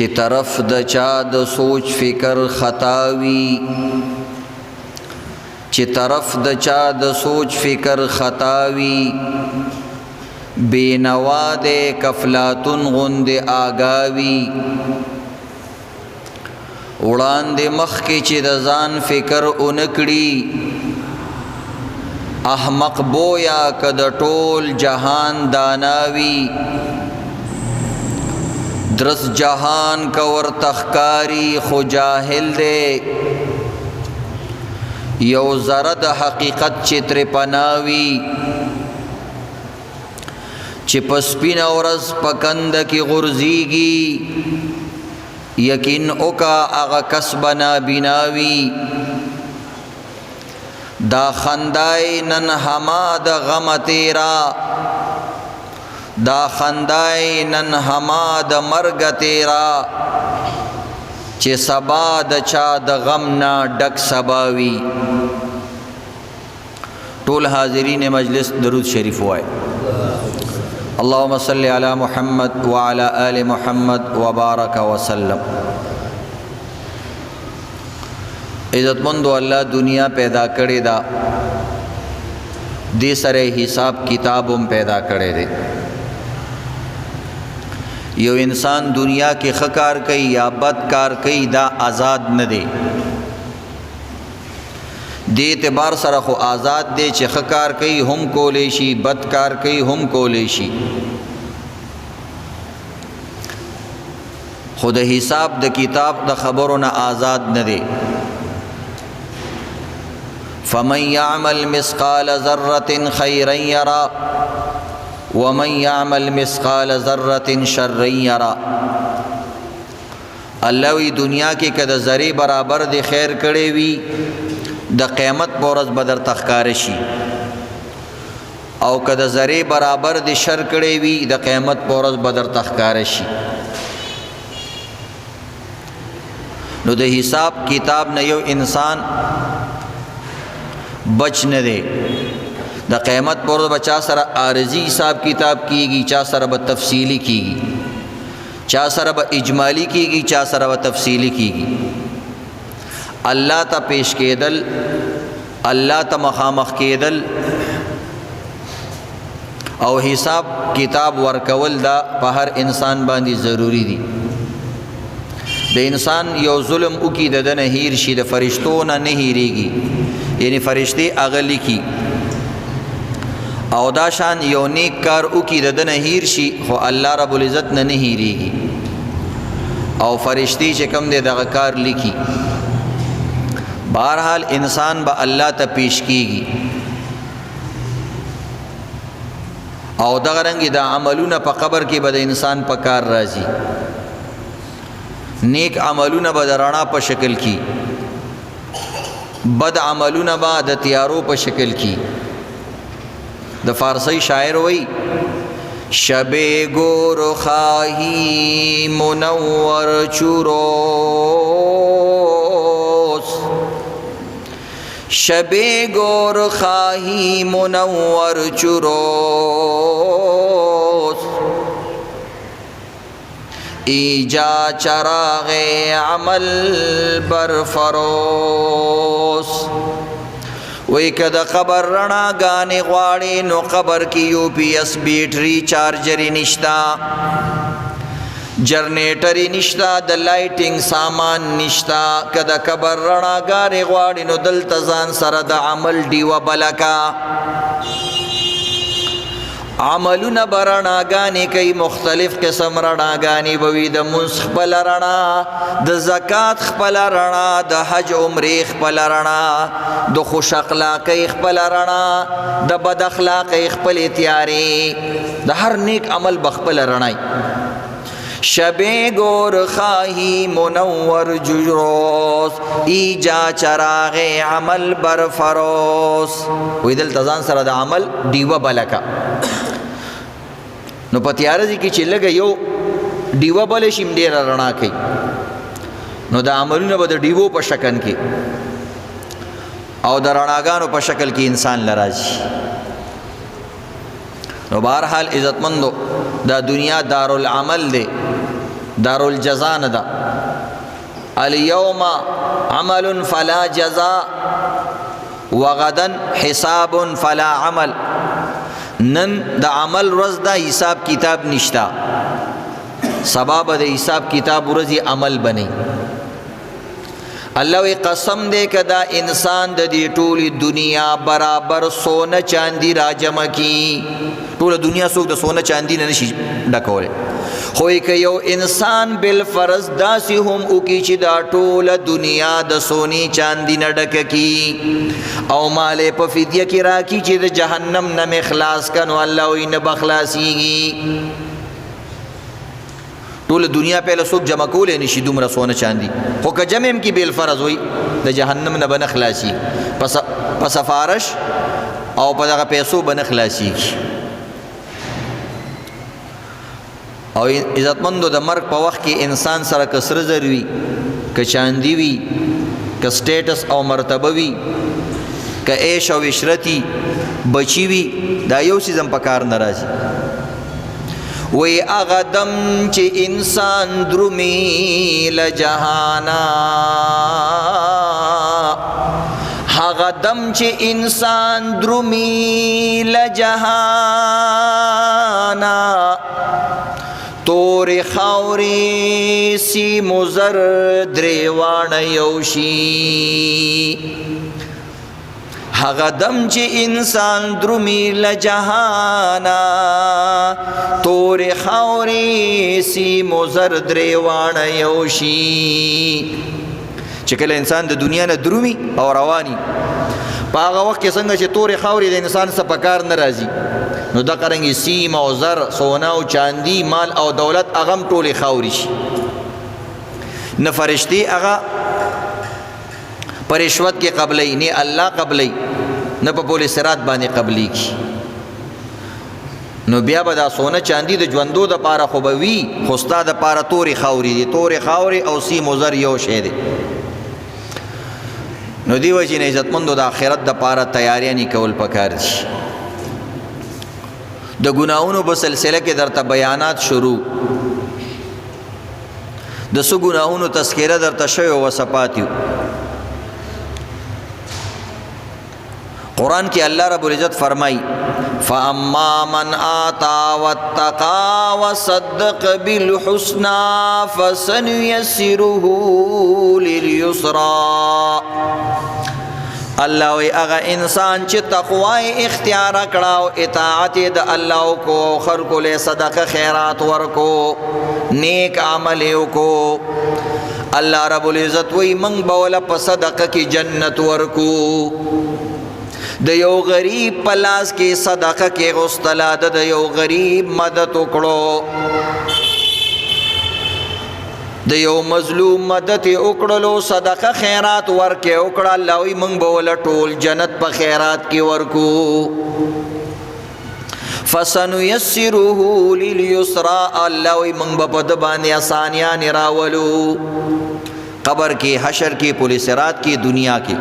چې طرف د چا د سوچ فکر خطاوي چې طرف د چا د سوچ فکر خطاوي بینوا دے کفلاتن غند آگاوی وړاندې مخکې چې د ځان فکر اونکړي احمق بویا که د ټول جهان داناوي درس جهان کا ورتخکاری خو جاهل دے یو ذره د حقیقت چې تر پناوي چې پسپین ورځ پکند کی غرزیږي یقین اوکا اغا کسبنا بناوی دا خندای نن ہما دا غم تیرا دا خندای نن ہما دا مرگ تیرا چه سبا دا چا دا غم نا ڈک سباوی. طول حاضرین مجلس درود شریف ہوئے. اللهم صل علی محمد وعلى آل محمد وبارک وسلم. عزتمندو اللہ دنیا پیدا کرے دا دے سرے حساب کتابم پیدا کرے دے. یو انسان دنیا کے خکار کئی یا بد کار کئی دا آزاد نہ دے دے اعتبار سره خو آزاد دے چې خکار کئی ہم کولے شي بد کار کئی ہم کولے شي خود حساب د کتاب د خبرونه آزاد نه دے. فمن يعمل مثقال ذرة خيرا يرى ومن يعمل مثقال ذرة شرا يرى. اللہ وی دنیا کې کده ذره برابر د خیر کړي وي د قیامت پورز بدر تخکار شي او کده ذره برابر د شر کړي وي د قیامت پورز بدر تخکار شي. نو د حساب کتاب نه یو انسان بچ نه دی. د قیامت پورز بچا سره عارضی حساب کتاب کیږي چا سره به تفصیلی کیږي چا سره به اجمالی کیږي چا سره به تفصیلی کیږي. اللہ تا پیش کېدل اللہ تا مخامخ کېدل او حساب کتاب ورکول دا په هر انسان باندې ضروری دي. د انسان یو ظلم وکي د نه هیر شي د فرشتو نه نه هیریږي یعنی فرشتي اغلی کی او دا شان یو نیک کار وکي د نه هیر شي خو الله رب العزت نه نه هیریږي او فرشتي چې کوم دې دغه کار لیکي. بہرحال انسان با اللہ تا پیش کیگی او دغه رنگی دا عملونه پا قبر کی با دا انسان پا کار رازی. نیک عملونه با دا رڼا پا شکل کی بد عملونه با دا تیارو پا شکل کی. دا فارسی شاعر وی شب گور خواهی منور چروس شب گور خواهی منور چروس ایجا چراغ عمل برفروس. وی که د قبر رڼا گانے غواړي نو قبر کی یو پی ایس بیٹری چارجری نشتا جرنیٹری نشتا د لائٹنگ سامان نشتا. که د قبر رڼا گانے غواړي نو دلته ځان سره د عمل ډیوه بلکا عملونه برڼاګانې کوي مختلف قسم رڼاګانې بوي د منځ خپل رڼا د زکات خپل رڼا د حج عمرې خپل رڼا د خوش اخلاقۍ خپل رڼا د بد اخلاقۍ خپل تیارې د هر نیک عمل بخپل رڼای. شب گور خواهی منور جروس ایجا چراغ عمل برفروس. وی دل تزان سره د عمل دیوه بلکا نو پتیارزی کی چې لګه یو دیوه بل شیم ډیر رڼا کوي نو د عملونه به د دیوو په شکل کې او د رڼاګانو په شکل کې انسان لراځي. نو بہرحال عزتمندو دا دنیا دارالعمل دے دارالجزا نه ده. الیوم عمل فلا جزاء وغدا حساب فلا عمل. نن د عمل ورځ ده، حساب کتاب نشتا. سبا به د حساب کتاب ورځې عمل بنی. الله وی قسم دے کہ دا انسان د دې ټولی دنیا برابر سونا چاندی را جمع کی. ټول دنیا څوک د سونا چاندی نه نشي ډکولی، خو که یو انسان بالفرض داسې هم وکړي چې دا ټوله دنیا د سونی چاندی نه ډکه کی او مال په فدیه کې راکړي چې د جهنم نه مې خلاص کړه، نو الله وی نه به خلاصېږي. ټول دنیا په له څوک جمع کولی نشي دومره سونه چاندي، خو که جمع هم کې بالفرض وي د جهنم نه به نه خلاصېږي، په سفارش او په دغه پیسو به نه خلاصېږي. او عزتمندو د مرګ په وخت کې انسان سره که سره زر وي، که چاندي وي، که سټیټس او مرتبه وي، که عیش او عشرتي بچي وي، دا یو څیز هم په کار نه راځي. وی اغا دم چی انسان درومی لجہانا، اغا دم چی انسان درومی لجہانا، تور خاوری سی مزر دریوان یوشی. هغه دم چې انسان درومی لجهانا، تور خاورې سی مزر دریوان یوشي. چې کله انسان د دنیا نه درومی او رواني، په هغه وخت کې څنګه چې تور خاورې د انسان څخه په کار نه راځي، نو دا قرنګي سیم او زر، سونا او چاندي، مال او دولت هغه هم ټولې خاورې شي. نه فرشتي هغه پر رشوت کې قبلې، نه الله قبلې، نه په پولیس رات باندې قبلې کی. نو بیا به دا سونه چاندي د ژوندو د پاره خو به وي، خو ستا د پاره تورې خاورې دي. تورې خاورې او سیم و زر یو شی دی. نو دی وجې نه عزتمندو د آخرت د پاره تیاریانې کول پکار دي. د ګناهونو په سلسله کې درته بیانات شروع، د څو ګناهونو تذکره درته شوې او وصفات. قرآن کی اللہ رب العزت فرمائی فَأَمَّا مَنْ آتَى وَاتَّقَى وَصَدَّقَ بِالْحُسْنَى فَسَنُيَسِّرُهُ لِلْيُسْرَى. اللہ وی اغا انسان چی تقوی اختیار کڑاو، اطاعت دا اللہ کو، خرکو لے صدقہ خیرات ورکو، نیک عملیو کو، اللہ رب العزت وی منگ بولا پا صدقہ کی جنت ورکو. د یو غریب پلاس کې صدقه کې غستلا، د یو غریب مدد وکړو، د یو مظلوم مدد وکړلو، صدقه خیرات ورکې وکړه. الله وی موږ به ول ټول جنت په خیرات کې ورکو. فسنيسره لليسرى، الله وی موږ به په د باندې آسانیان راولو، قبر کې، حشر کې، پولیس رات کې، دنیا کې.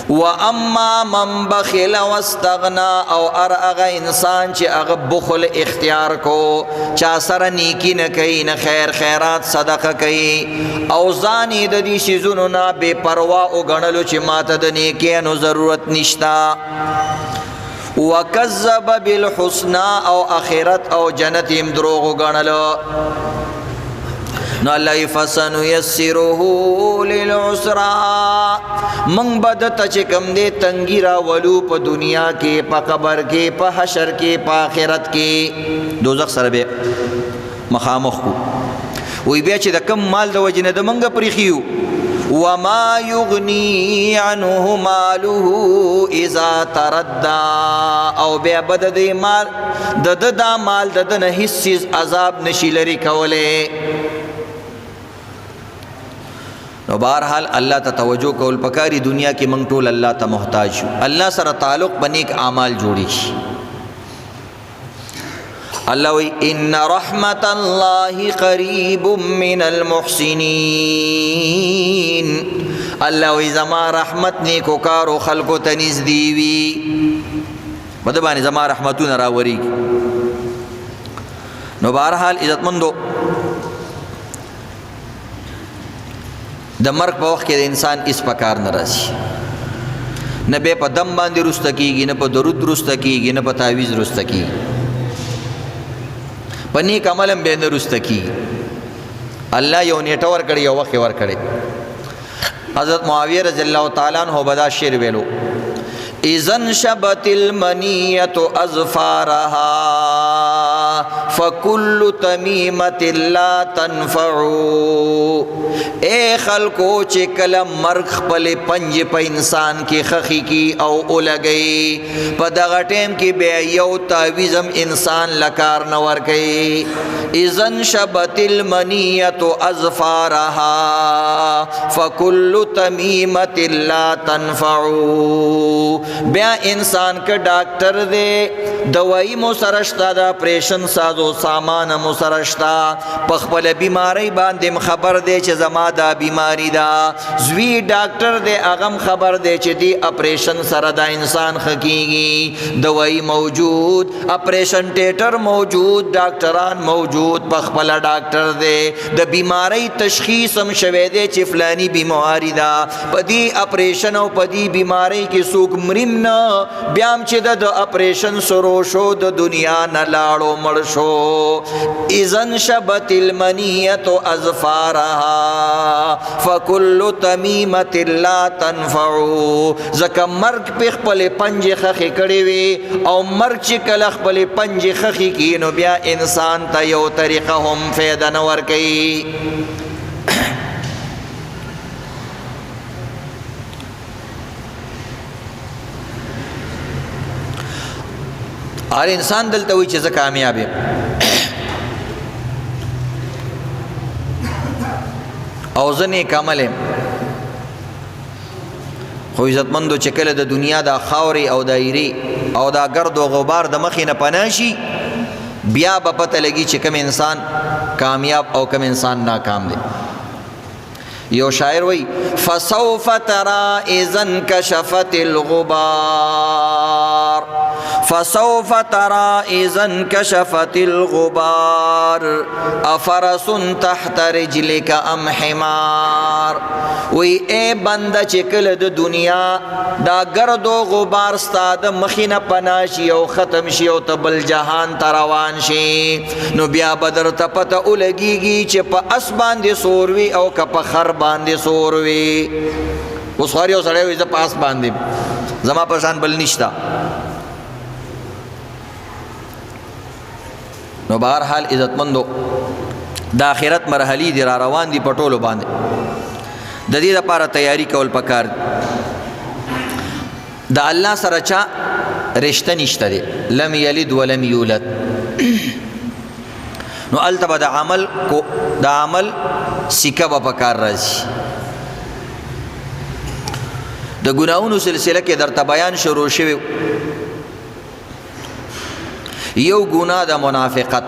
وَأَمَّا مَنْ بَخِلَ وَاسْتَغْنَى، او ارغا انسان چی اغا بخل اختیار کو، چا سر نیکی نکی، نخیر خیرات صدقہ کئی، او زانی دا دی شیزونو نا بے پروا اگنلو چی ماتا دا نیکی انو ضرورت نشتا. وَكَذَّبَ بِالْحُسْنَى، او آخرت او جنت ام دروغ اگنلو. نو اللہ فَسَنُيَسِّرُهُ لِلْعُسْرَى، منگ بدتا چکم دے تنگی راولو پا دنیا کے، پا قبر کے، پا حشر کے، پا آخرت کے. دوزخ سر بے مخامخ کو وی بیا چی دا کم مال دا وجن دا منگا پریخیو. وَمَا يُغْنِي عَنْهُ مَالُهُ إِذَا تَرَدَّى، او بیا بد دے مال دا مال دا نحسیز عذاب نشی لری کولے. نو بہرحال اللہ تا توجہ کول پکاری، دنیا کی منگ ټول اللہ تا محتاج شو، اللہ سر تعلق بنیک اعمال جوڑی. اللہ وی ان رحمت اللہ قریب من المحسنین، اللہ وی زما رحمت نیکو کارو خلقو تنیز دیوی، بدبانی زما رحمتون راوری. نو بہرحال عزت مندو د مرګ په وخت کې د انسان هیڅ په کار نه راځي، نه به په دم باندې رسته کېږي، نه په درود رسته کېږي، نه په تعویذ رسته کېږي، په نیک عمل هم به نه رسته کېږي. الله یو نیټه ورکړې، یو وخت یې ورکړې. حضرت معاویه رضی الله تعالی عنہ به دا شعر ویلو: اذا انشبت المنیة اظفارها فکل تمیمة لا تنفع. اے خلکو چې کله مرګ خپل پنج په انسان کې خخي کی او اولګي، په دغه ټیم کې به یو تعویذم انسان لکار نه ورکي. اذا انشبت المنیة اظفارها فکل تمیمة لا تنفع. بیا انسان کا ڈاکٹر دے دوائی مو سرشتا، دا پریشن سازو سامان مو سرشتا، پخپل بیماری باندیم خبر دے چه زما دا بیماری دا، زوی ڈاکٹر دے اغم خبر دے چه دی اپریشن سر دا انسان خکیگی، دوائی موجود، اپریشن ٹیٹر موجود، ڈاکٹران موجود، پخپل ڈاکٹر دے دا بیماری تشخیص ہم شوے دے چه فلانی بیماری دا، پدی اپریشن او پدی بیماری کی سوک مریم نا بیام چې د اپریشن سرو شو، د دنیا نه لاړو مړ شو. اذا انشبت المنیة اظفارها فکل تمیمة لا تنفع. ځکه مرګ په خپل پنجې خخې کړې وي، او مرګ چې کله خپل پنجې خخې کړي نو بیا انسان ته یو طریقه هم فایده نه ورکوي. هر انسان دلته وي چې زه کامیاب یم، او زه نیک عمل یم، خو عزتمندو چې کله د دنیا دا خاورې او دایرې او دا ګرد و غبار د مخې نه پناه شي، بیا به پته لګي چې کوم انسان کامیاب او کوم انسان ناکام دی. یو شاعر وی: فسوف ترى اذا انكشفت الغبار، فسوف ترى اذا انكشفت الغبار افرس تحت رجلك ام حمار. وی اے بنده چې کله د دنیا دا گرد و غبار ستا د مخې نه پناه شي او ختم شي او ته بل جهان ته روان شي، نو بیا به درته پته ولګېږي چې په اس باندې سور وي او که په خر باندې سور وي. اوس خر یو سړی وي زه په اس باندې زما په شان بل نشته. نو بهرحال عزتمندو د آخرت مرحلې دي را روان دي په ټولو باندې، د دې لپاره تیاری کول پکار دي. د الله سره چا رشته نشته دی، لم یلد ولم یولد. نو هلته به د عمل سکه به پکار راځي. د ګناهونو سلسله کې درته بیان شروع شوی. یو ګناه د منافقت.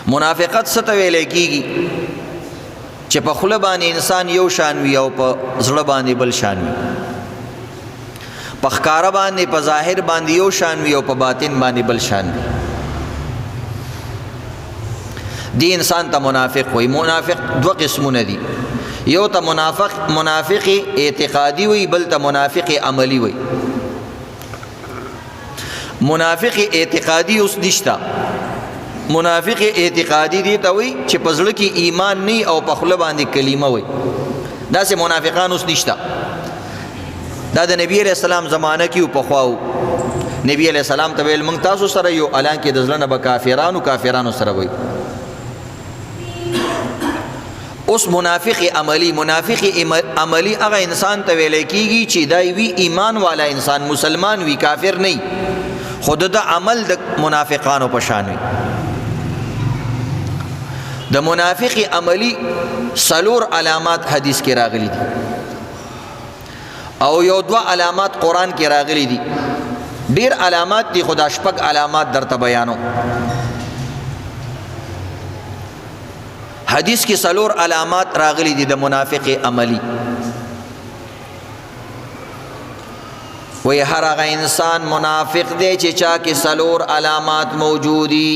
منافقت څه ته ویل کېږي؟ چې په خوله باندې انسان یو شان وي او په زړه باندې بل شان وي، په ښکاره باندې په ظاهر باندې یو شان وي او په باطن باندې بل شان وي. دی انسان ته منافق وي. منافق دو قسمونه دي، یو ته منافق اعتقادي وي، بل ته منافق عملی وي. منافق اعتقادي اوس نشته. منافق اعتقادي دی ته وي چې په زړه کې ایمان نه او په خوله باندې کلمه وي. داسې منافقان اوس نشته. دا د نبی علیہ السلام زمانه کې په خواو نبی علیہ السلام ته ویل موږ تاسو سره یو، الان کې د زړه نه به کافرانو سره وي. اوس منافق عملی هغه انسان ته ویل کېږي چې دا وی ایمان والا انسان، مسلمان وی، کافر نه، خود د عمل د منافقانو په شان وي. د منافق عملی سلور علامات حدیث کې راغلي دي او یو دو علامات قرآن کې راغلي دي. ډیر علامات دي، خدا شپږ علامات درته بیانو. حدیث کې سلور علامات راغلي دي د منافق عملی. وی هر هغه انسان منافق دی چې چا کې سلور علامات موجودی.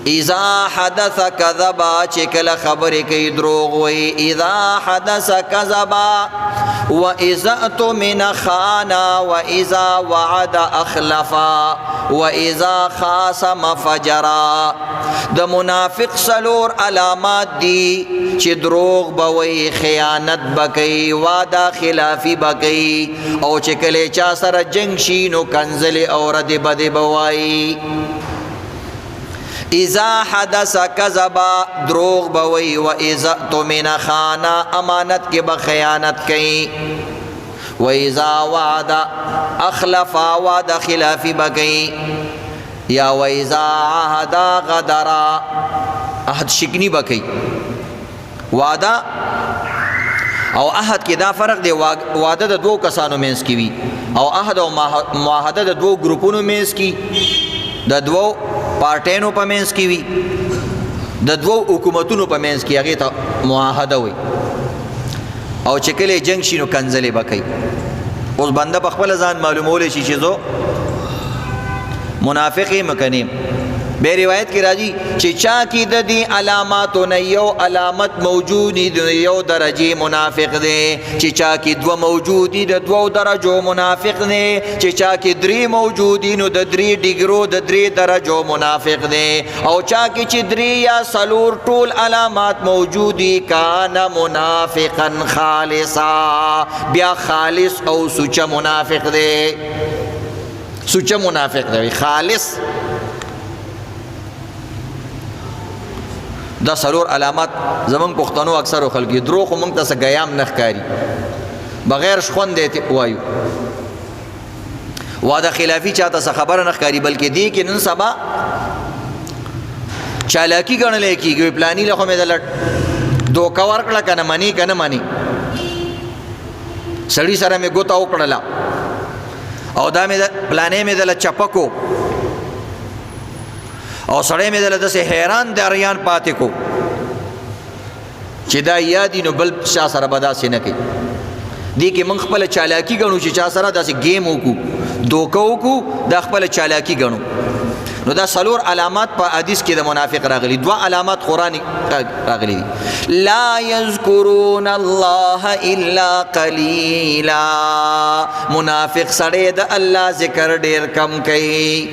اذا حدث کذبا چې کله خبرې کوي دروغ وایي اذا حدث کذبا و اذا اؤتمن خانا و اذا وعد اخلفا و اذا خاصم فجرا. د منافق سلور علامات دي چې دروغ بوي، خیانت بکي، وعده خلافي بکي، او چې کله چا سره جنگ شي نو کنزل او رد بد بوي. اذا حدث کذبا دروغ بوي و اذا اؤتمن خانا امانت کې بخیانت کوي، و اذا وعد اخلفا وعده خلافي بکي، یا و اذا عهد غدرا عهد شکنی بکي. وعده او عهد کې دا فرق دی، وعده د دوو کسانو منځ کې وي او عهد او معاهده د دوو ګروپونو منځ کې، د دوو پارټینو په منځ کې وي، د دوو حکومتونو په منځ کې، هغې ته معاهده وي. او چې کله جنگ شي نو کنځلې به کوي. اوس بنده په خپله ځان معلومولی شي چې زه منافق یم که نه یم. بے روایت کی راجی چې چا کی د دې علاماتو نه یو علامت موجودی د یو درجه منافق دی، چې چا کی دو موجودی د دوو درجو منافق دی، چې چا کی درې موجودی نو د درې ډیګرو د درې درجو منافق دی، او چا کی چې درې یا څلور ټول علامات موجودی کان منافقا خالصا، بیا خالص او سوچه منافق دی. سوچه منافق دی خالص. دا سلور علامات زمون پښتنو اکثر خلک دروغ خو مونږ ته څه ګیام نه ښکاري، بغیر شخوند وایو. وعده خلافي چاته څه خبره نه ښکاري، بلکې دی کې نن سبا چالاکي ګڼلی کېږي. پلاني له خو مې دله دوکه ورکړه که نه مني که نه مني، سړي سره مې ګوته وکړله او دا پلانې مې دله چپکو او سړی مې دله داسې حیران دریان پاتې کو چې دا یادي نو بل چا سره به داسې نه کوي. دې کې موږ خپله چالاکي ګڼو چې چا سره داسې گیم وکړو، دوکه وکړو، دا خپله چالاکي ګڼو. نو دا سلور علامات په حدیث کې د منافق راغلي، دوه علامات قرآن راغلي دي. لا یذکرون الله الا قلیلا، منافق سړی د الله ذکر ډیر کم کوي.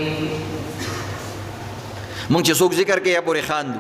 مونږ چې څوک ذکر کوي یا پورې خاندو.